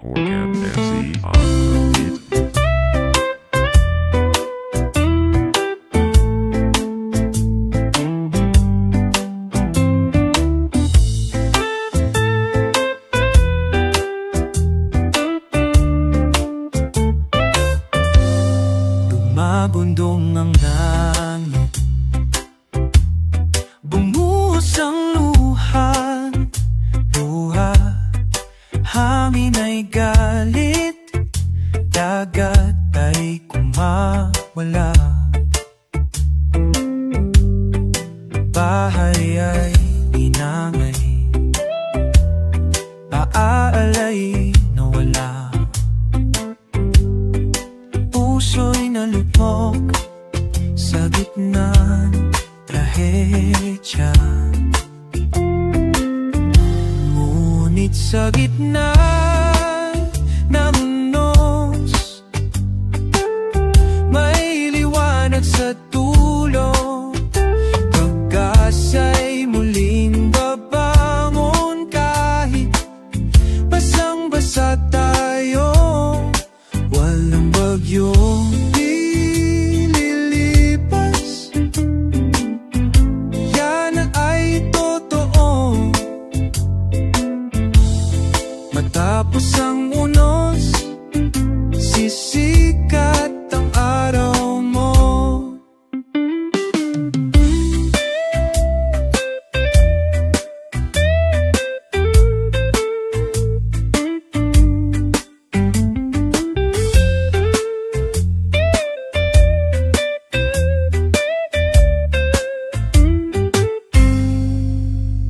Organ Nancy on the beat. Bundong ang langit, bumuhos ang luha, hangin ay galit, dagat ay kumawala, bahay ay inangay, paaalay nawala, puso'y nalupok sa gitna ng trahedya. Ngunit sa gitna ng unos, may liwanag sa dulo. Pag-asa'y muling babangon kahit basang-basa tayo. Walang bagyong dililipas, yan ay totoo. Matapos ang unos, sisikat ang araw mo.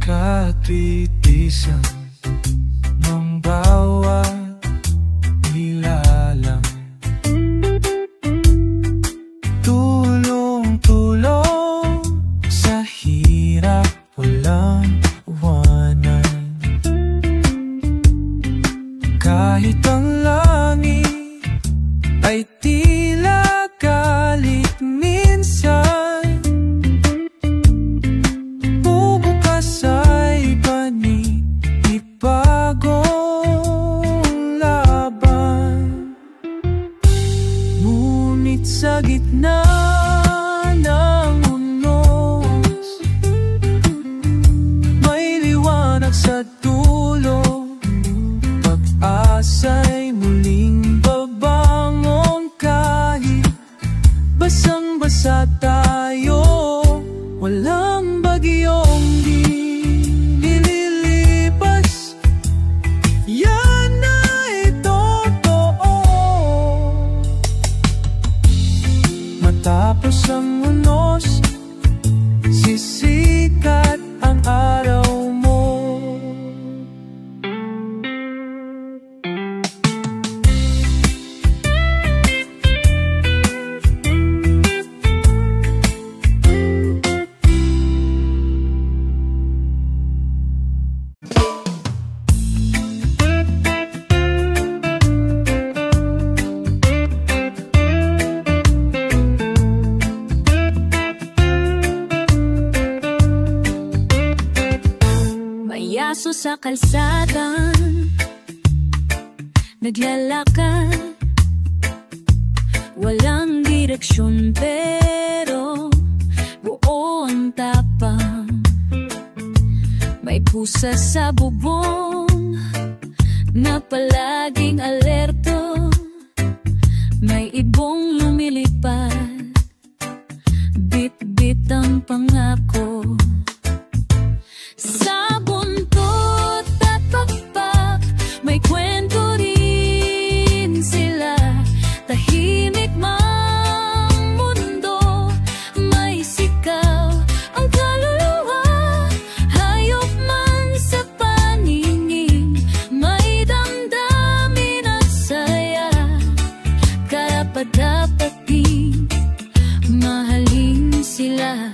Katitisan ng bawat nilalang, tulong-tulong sa hirap, walang iwanan. Kahit ang langit ay tila galit minsan, bubukas ay panibagong laban. Ngunit sa gitna ng unos, may liwanag sa dulo. Pag-asa'y muling babangon kahit basang-basa tayo. Walang bagyong dililipas, yan ay totoo. Matapos ang unos, sisikat ang araw mo. Aso sa kalsada, naglalakad, walang direksyon pero buo ang tapang. May pusa sa bubong na palaging alerto, may ibong lumilipad, bit-bit ang pangako. Sa buntot at pakpak, may kwento rin sila. Tahimik mang mundo, may sikaw ang kaluluwa. Hayop man sa paningin, may damdamin at saya. Karapat-dapat din mahalin sila.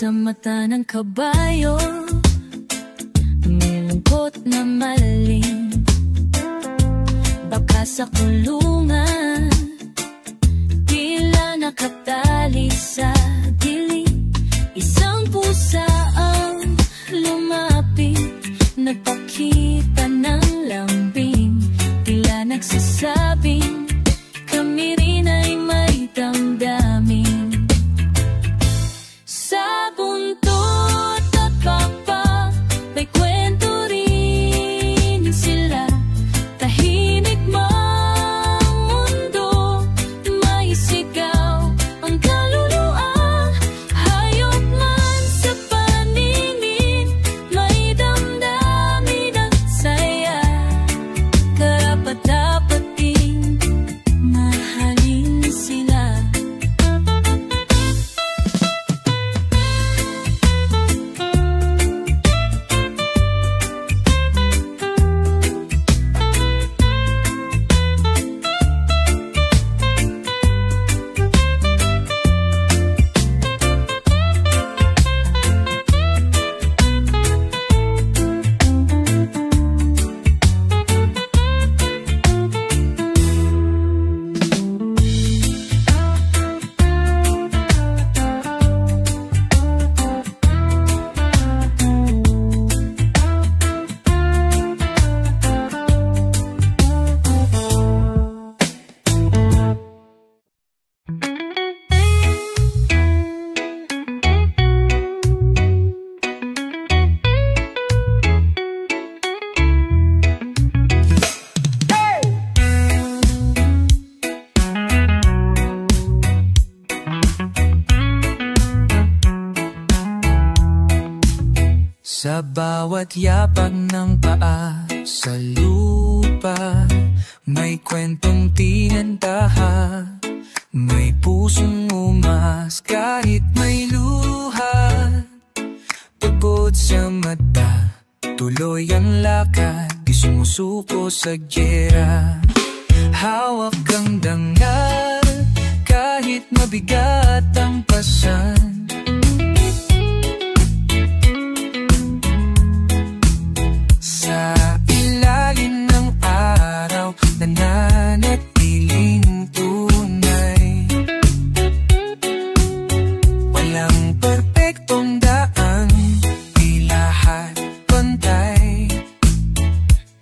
Sa mata ng kabayo, nilungkot na maling, baka sa kulungan, tila nakatali sa dilim. Isang puso pusa ang lumapit, nagpakita ng lambing, tila nagsasabing kami rin ay may damdamin. Sa buntot at pakpak may kwento rin sila, tahimik mang mundo, may sigaw ang kaluluwa. Hayop man sa paningin, may damdamin at saya, karapat-dapat ding mahalin sila. Sa bawat yapak ng paa sa lupa, may kwentong tinantaha, may pusong umas kahit may luha. Pagod sa mata, tuloy ang lakad, di sumusuko sa gyera. Hawak kang dangal, kahit mabigat ang pasan. Sa ilalim ng araw, nananatiling tunay. Walang perpektong daan, di lahat pantay,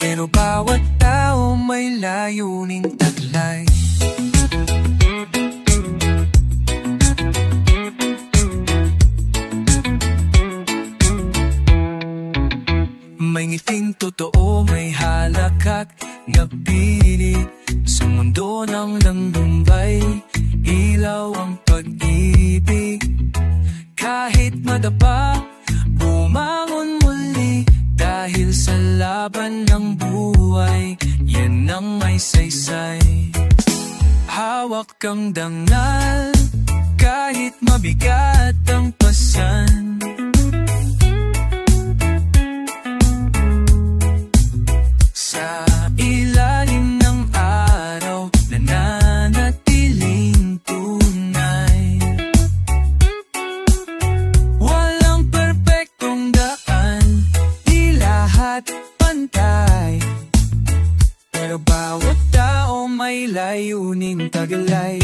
pero bawat tao may layuning taglay. May ngiting totoo, may halakak na pilit, sa mundo ng langgumbay, ilaw ang pag-ibig. Kahit madapa, bumangon muli, dahil sa laban ng buhay, yan ang may saysay. Hawak kang dangal, kahit mabigat ang pasan. Sa ilalim ng araw, nananatiling tunay. Walang perpektong daan, di lahat pantay, pero bawat tao may layuning taglay.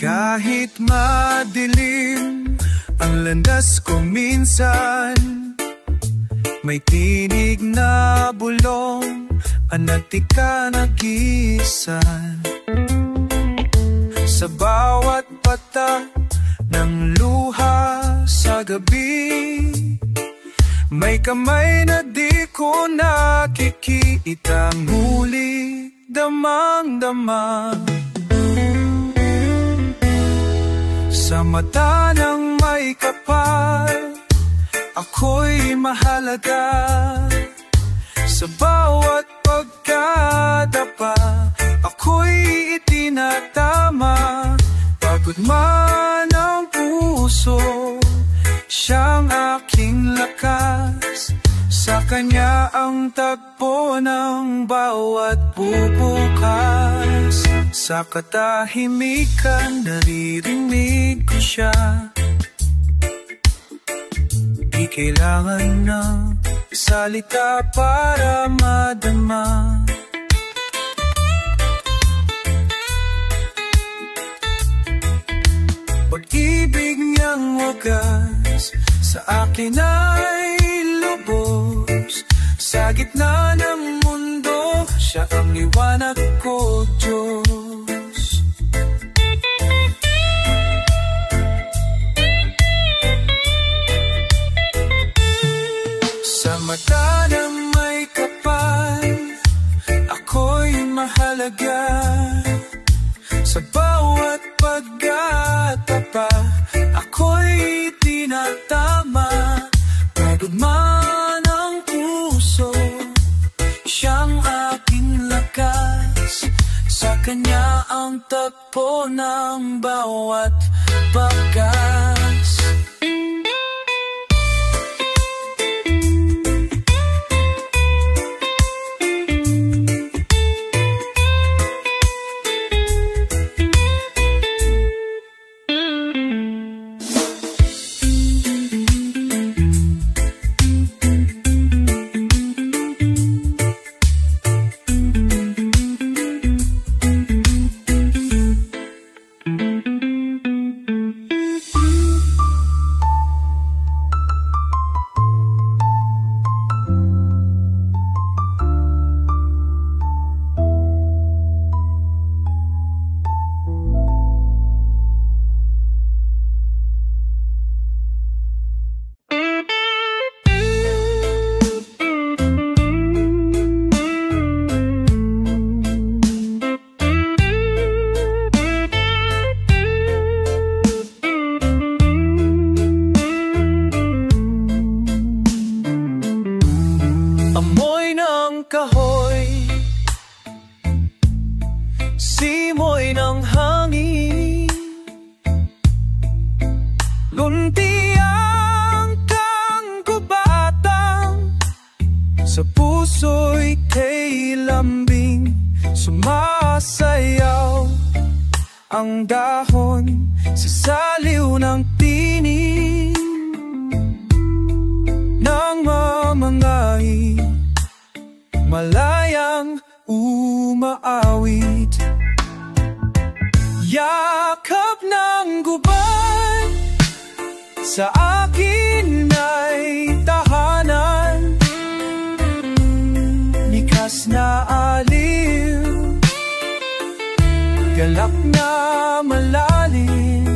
Kahit madilim ang landas ko minsan, may tinig na bulong, at di ka nagisan. Sa bawat patak ng luha sa gabi, may kamay na di ko nakikita, ngunit damang-dama. Sa mata ng may kapal, ako'y mahalaga. Sa bawat pagkadapa, ako'y itinatama. Pagod man ang puso, siyang aking lakas. Sa kanya ang tagpo ng bawat bubukas. Sa katahimikan, naririnig ko siya. Di kailangan ng salita para madama. Pag-ibig niyang wagas sa akin ay lubos. Sa gitna ng mundo, siya ang liwanag ko, Diyos. Sa mata ng may kapal, ako'y mahalaga. Sa bawat pagkatapa, ako'y tinatama. Pagod man ang puso, siyang aking lakas. Sa kanya ang tagpo ng bawat pagkas. Simoy ng hangin, luntiang kanggubatang, sa puso'y kay lambing sumasayaw. Ang dahon sa saliw ng tinig ng mamangay, malayang umaawit. Yakap ng gubat sa akin ay tahanan, likas na aliw, galak na malalim,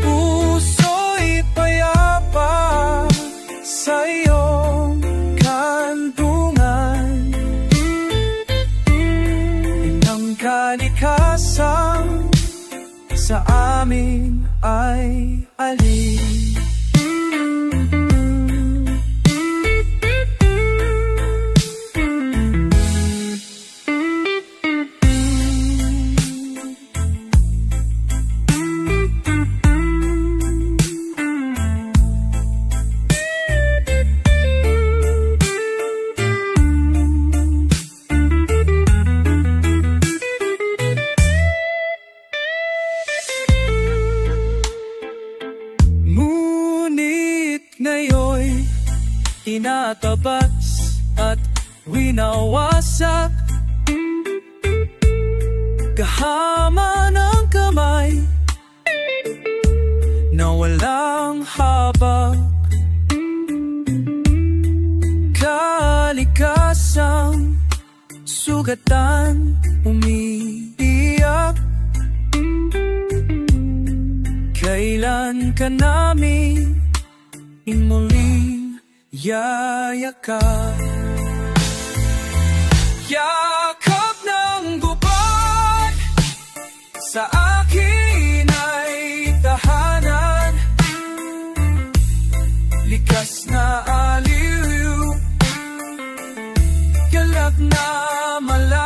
puso'y payapa sa iyong kantungan. Inang kalikasan sa amin ay alin. Ngayon'y tinatabas at winawasak, kahama ng kamay na walang habak. Kalikasang sugatan umiiyak, kailan ka namin muling yayakap. Yakap ng gubat sa akin Wagas na aliw, galak na malalim.